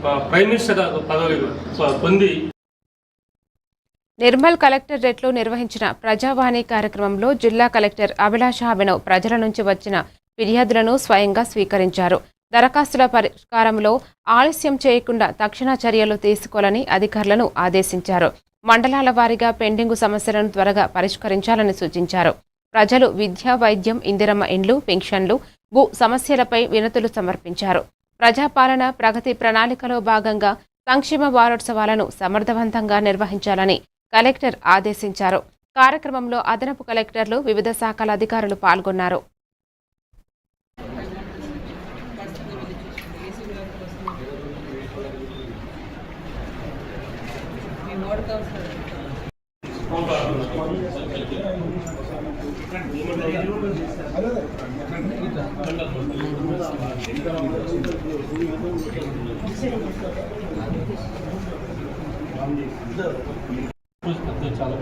Prime minister పదవి పొంది. నిర్మల్ కలెక్టరేట్లో నిర్వహించిన ప్రజావాణి కార్యక్రమంలో జిల్లా కలెక్టర్ అభిలాష అభినవ్ ప్రజల నుంచి వచ్చిన ఫిర్యాదులను స్వయంగా స్వీకరించారు. దరఖాస్తుల పరిష్కారంలో ఆలస్యం చేయకుండా తక్షణ చర్యలు తీసుకోవాలని అధికారులను ఆదేశించారు. మండలాల వారీగా పెండింగు సమస్యలను త్వరగా పరిష్కరించాలని సూచించారు. ప్రజలు విద్య, వైద్యం, ఇందిరమ్మ ఇండ్లు, పెన్షన్లు, భూ సమస్యలపై వినతులు సమర్పించారు. ప్రజాపాలన ప్రగతి ప్రణాళికలో భాగంగా సంక్షేమ వారోత్సవాలను సమర్థవంతంగా నిర్వహించాలని కలెక్టర్ ఆదేశించారు. కార్యక్రమంలో అదనపు కలెక్టర్లు, వివిధ శాఖల అధికారులు పాల్గొన్నారు. చాలా